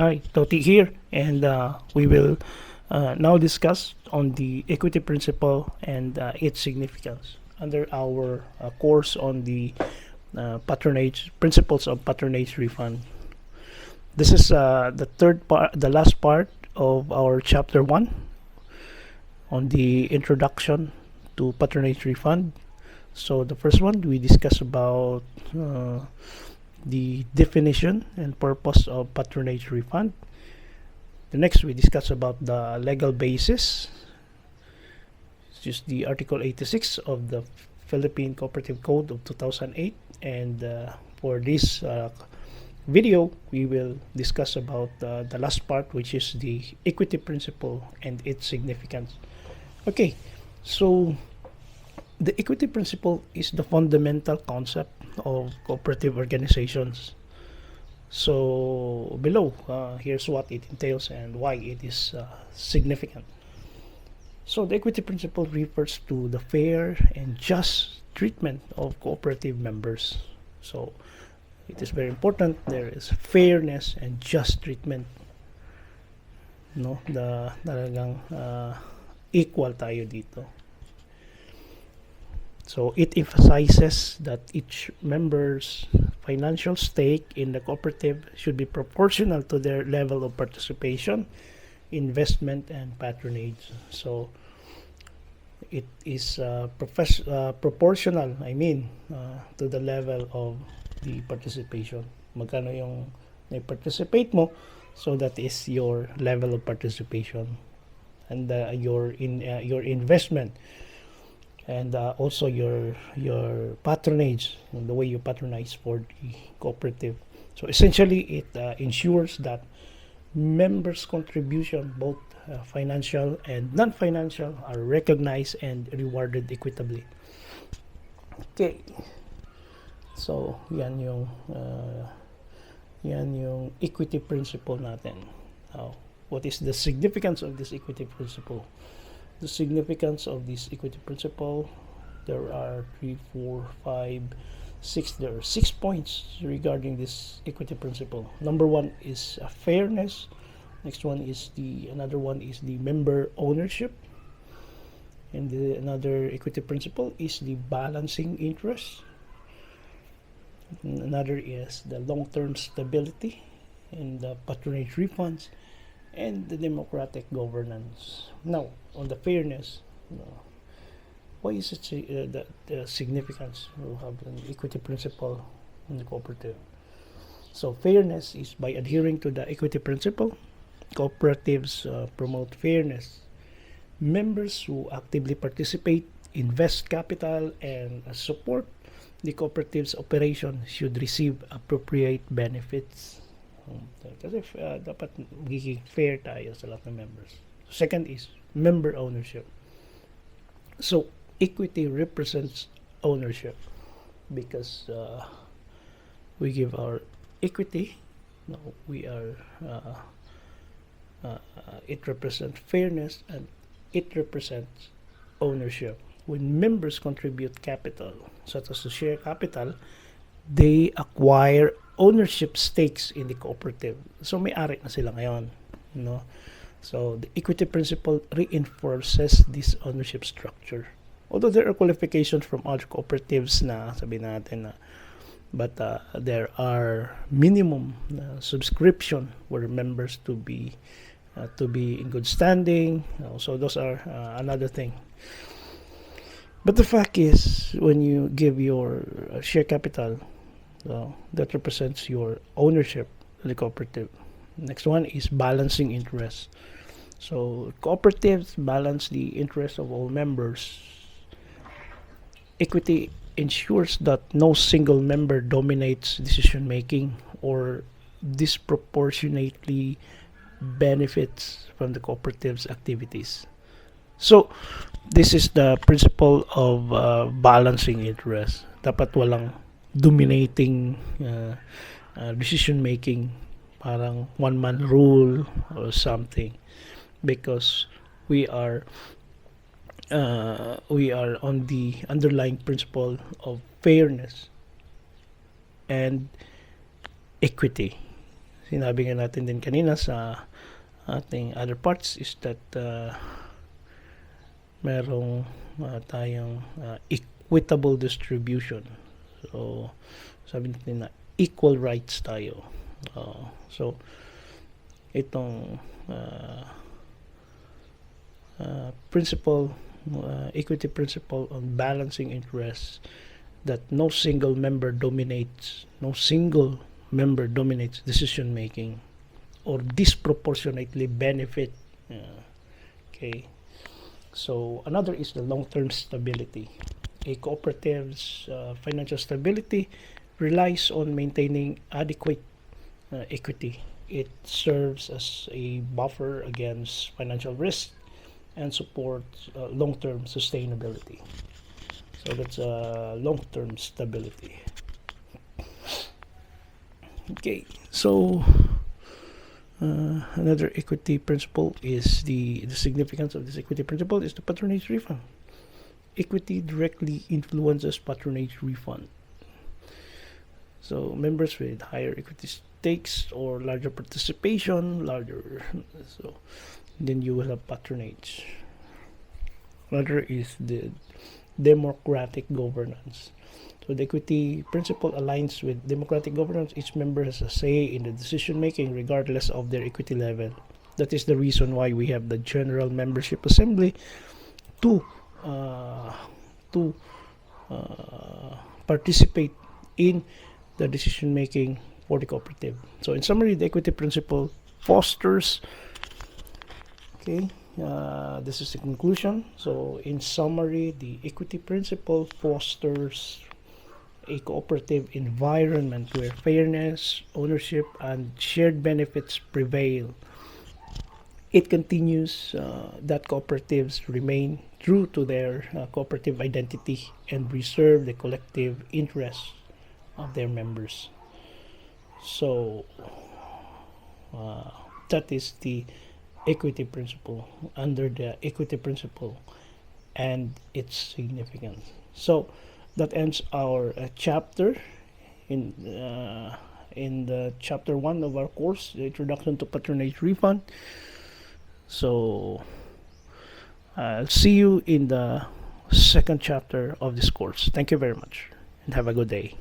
Hi, Toti here, and we will now discuss on the equity principle and its significance under our course on the patronage principles of patronage refund. This is the third part, the last part of our chapter 1 on the introduction to patronage refund. So the first one we discuss about the definition and purpose of patronage refund. The next we discuss about the legal basis. It's just the Article 86 of the Philippine Cooperative Code of 2008, and for this video we will discuss about the last part, which is the equity principle and its significance. Okay, so the equity principle is the fundamental concept of cooperative organizations. So below, here's what it entails and why it is significant. So the equity principle refers to the fair and just treatment of cooperative members. So it is very important. There is fairness and just treatment. No, talagang equal tayo dito. So it emphasizes that each member's financial stake in the cooperative should be proportional to their level of participation, investment, and patronage. So it is proportional, to the level of the participation. Magkano yung na-participate mo, so that is your level of participation, and your investment, and also your patronage, the way you patronize for the cooperative. So essentially it ensures that members' contribution, both financial and non-financial, are recognized and rewarded equitably. Okay, so yan yung equity principle natin. Now, what is the significance of this equity principle? The significance of this equity principle, there are 3, 4, 5, 6. There are 6 points regarding this equity principle. Number 1 is fairness. Next one is another one is the member ownership. And another equity principle is the balancing interest. Another is the long-term stability and the patronage refunds and the democratic governance. Now, on the fairness, why is it the significance to have an equity principle in the cooperative? So fairness is by adhering to the equity principle, cooperatives promote fairness. Members who actively participate, invest capital, and support the cooperative's operation should receive appropriate benefits. Kasi dapat magiging fair tayo sa lahat ng members. Second is member ownership. So equity represents ownership because we give our equity. No, we are it represents fairness and it represents ownership. When members contribute capital, such as the share capital, they acquire ownership stakes in the cooperative. So may-ari na sila ngayon, no? So the equity principle reinforces this ownership structure. Although there are qualifications from other cooperatives na sabihin natin na, but there are minimum subscription for members to be in good standing. So those are another thing. But the fact is, when you give your share capital, that represents your ownership of the cooperative. Next one is balancing interest. So cooperatives balance the interests of all members. Equity ensures that no single member dominates decision making or disproportionately benefits from the cooperative's activities. So this is the principle of balancing interest. Dapat walang dominating decision making, parang one man rule or something, because we are on the underlying principle of fairness and equity. sinabi nga natin din kanina sa ating other parts is that merong tayong equitable distribution. So, sabi natin na equal rights tayo. So, itong principle, equity principle on balancing interests, that no single member dominates decision making or disproportionately benefit. Okay. So another is the long-term stability. A cooperative's financial stability relies on maintaining adequate equity. It serves as a buffer against financial risk and supports long-term sustainability. So that's long-term stability. Okay, so another equity principle is the significance of this equity principle is the patronage refund. Equity directly influences patronage refund. So members with higher equity stakes or larger participation, so then you will have patronage. Another is the democratic governance. So the equity principle aligns with democratic governance. Each member has a say in the decision making regardless of their equity level. That is the reason why we have the general membership assembly to participate in the decision making for the cooperative. So in summary, the equity principle fosters, this is the conclusion. So in summary, the equity principle fosters a cooperative environment where fairness, ownership, and shared benefits prevail. It continues that cooperatives remain true to their cooperative identity and preserve the collective interests of their members. So that is the equity principle, under the equity principle and its significance. So that ends our chapter in the chapter 1 of our course, the introduction to patronage refund. So I'll see you in the second chapter of this course. Thank you very much and have a good day.